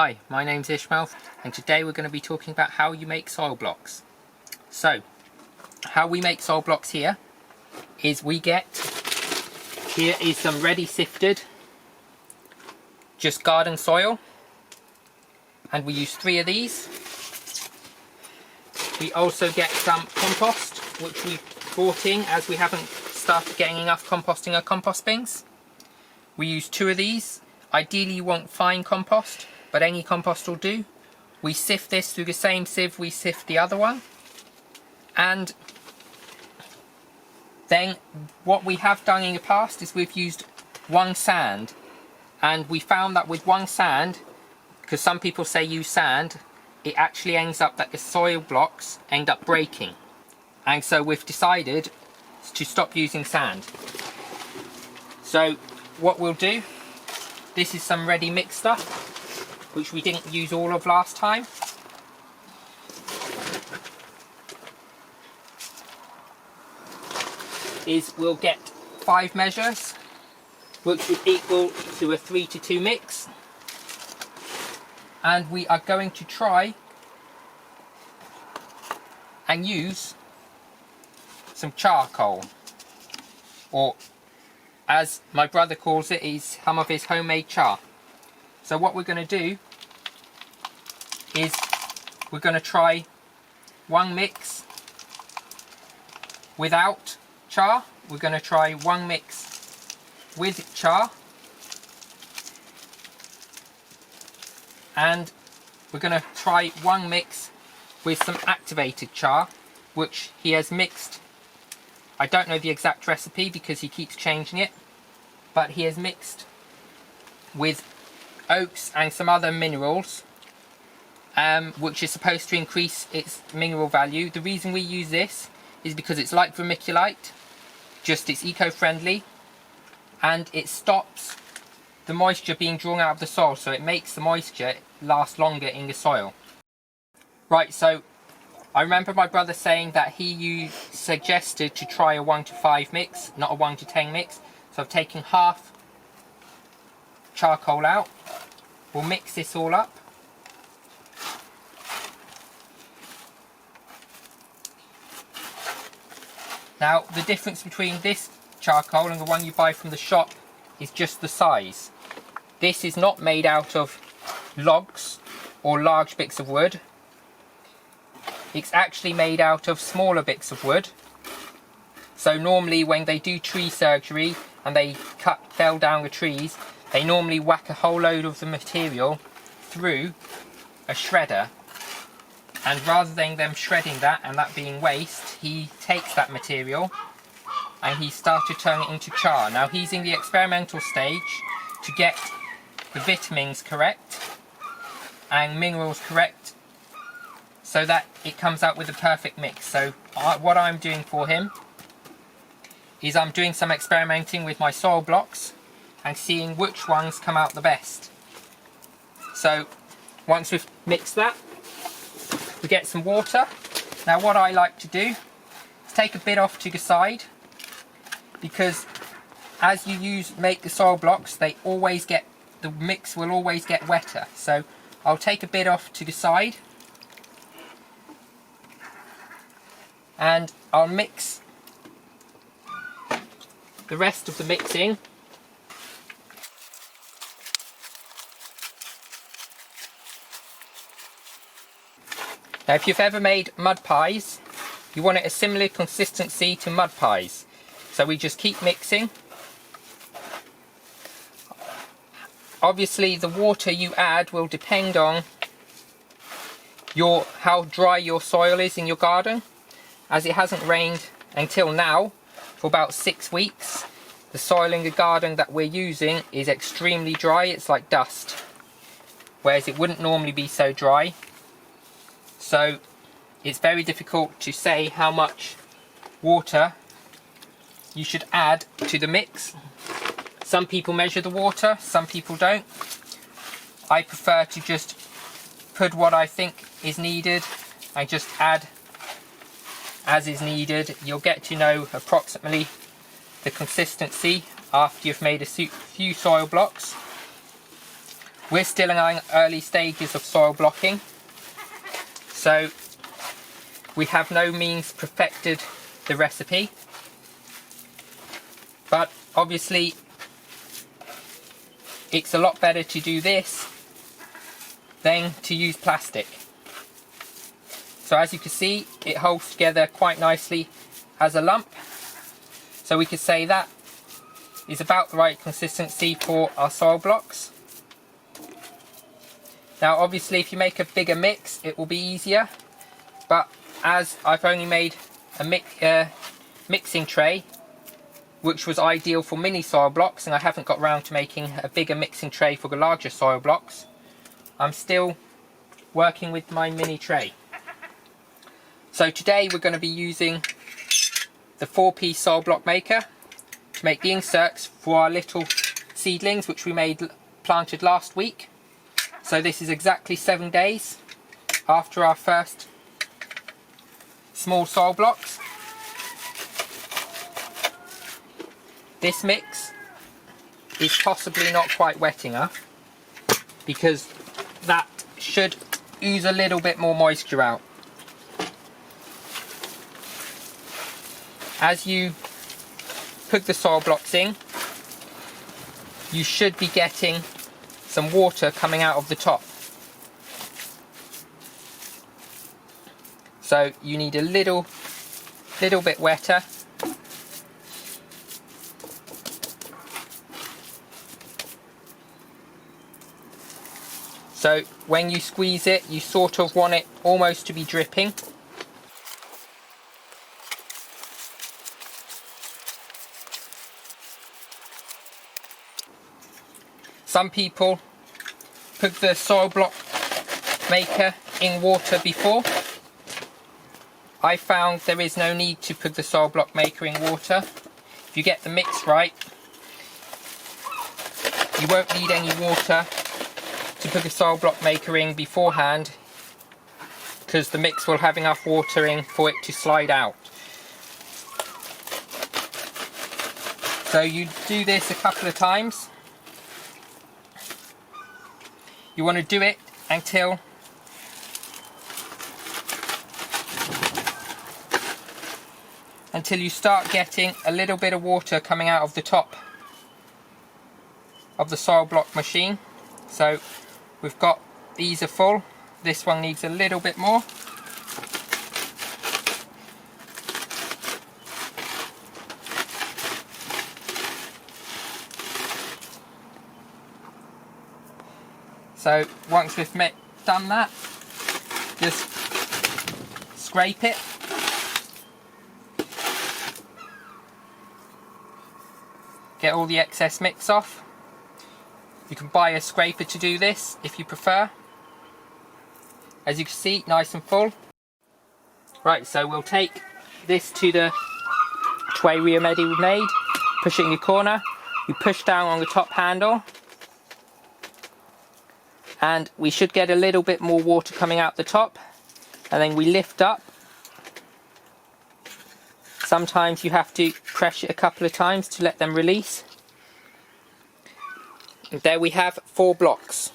Hi, my name's Ishmael and today we're going to be talking about how you make soil blocks. So, how we make soil blocks here is here is some ready sifted, just garden soil, and we use 3 of these. We also get some compost, which we brought in as we haven't started getting enough compost in our compost bins. We use 2 of these. Ideally you want fine compost, but any compost will do. We sift this through the same sieve we sift the other one. And then what we have done in the past is we've used 1 sand. And we found that with 1 sand, because some people say use sand, it actually ends up that the soil blocks end up breaking. And so we've decided to stop using sand. So what we'll do, this is some ready mix stuff, which we didn't use all of last time. We'll get 5 measures, which would equal to a 3-to-2 mix. And we are going to try and use some charcoal, or as my brother calls it, is some of his homemade char. So what we're going to do is we're going to try 1 mix without char. We're going to try 1 mix with char. And we're going to try 1 mix with some activated char, which he has mixed. I don't know the exact recipe because he keeps changing it, but he has mixed with oaks and some other minerals, which is supposed to increase its mineral value. The reason we use this is because it's like vermiculite, just it's eco-friendly, and it stops the moisture being drawn out of the soil, so it makes the moisture last longer in the soil. Right, so I remember my brother saying that he suggested to try a 1-to-5 mix, not a 1-to-10 mix. So I've taken half charcoal out. We'll mix this all up. Now the difference between this charcoal and the one you buy from the shop is just the size. This is not made out of logs or large bits of wood. It's actually made out of smaller bits of wood. So normally when they do tree surgery and they fell down the trees, they normally whack a whole load of the material through a shredder. And rather than them shredding that and that being waste, he takes that material and he started turning it into char. Now he's in the experimental stage to get the vitamins correct and minerals correct, so that it comes out with the perfect mix. So what I'm doing for him is I'm doing some experimenting with my soil blocks and seeing which ones come out the best. So once we've mixed that, we get some water. Now what I like to do is take a bit off to the side, because as you make the soil blocks, the mix will always get wetter. So I'll take a bit off to the side and I'll mix the rest of the mixing. Now if you've ever made mud pies, you want it a similar consistency to mud pies. So we just keep mixing. Obviously the water you add will depend on how dry your soil is in your garden. As it hasn't rained until now for about 6 weeks, the soil in the garden that we're using is extremely dry. It's like dust, whereas it wouldn't normally be so dry. So it's very difficult to say how much water you should add to the mix. Some people measure the water, some people don't. I prefer to just put what I think is needed and just add as is needed. You'll get to know approximately the consistency after you've made a few soil blocks. We're still in our early stages of soil blocking, so we have no means perfected the recipe, but obviously it's a lot better to do this than to use plastic. So as you can see, it holds together quite nicely as a lump, so we could say that is about the right consistency for our soil blocks. Now obviously if you make a bigger mix it will be easier, but as I've only made a mixing tray which was ideal for mini soil blocks, and I haven't got round to making a bigger mixing tray for the larger soil blocks, I'm still working with my mini tray. So today we're going to be using the 4-piece soil block maker to make the inserts for our little seedlings which we planted last week. So this is exactly 7 days after our first small soil blocks. This mix is possibly not quite wet enough because that should ooze a little bit more moisture out. As you put the soil blocks in, you should be getting some water coming out of the top. So you need a little bit wetter. So when you squeeze it, you sort of want it almost to be dripping. Some people put the soil block maker in water before. I found there is no need to put the soil block maker in water. If you get the mix right, you won't need any water to put the soil block maker in beforehand, because the mix will have enough water in for it to slide out. So you do this a couple of times. You want to do it until you start getting a little bit of water coming out of the top of the soil block machine. So we've got, these are full, this one needs a little bit more. So once we've done that, just scrape it. Get all the excess mix off. You can buy a scraper to do this if you prefer. As you can see, nice and full. Right, so we'll take this to the tray we already made, push it in your corner, you push down on the top handle, and we should get a little bit more water coming out the top, and then we lift up. Sometimes you have to press it a couple of times to let them release. And there we have 4 blocks.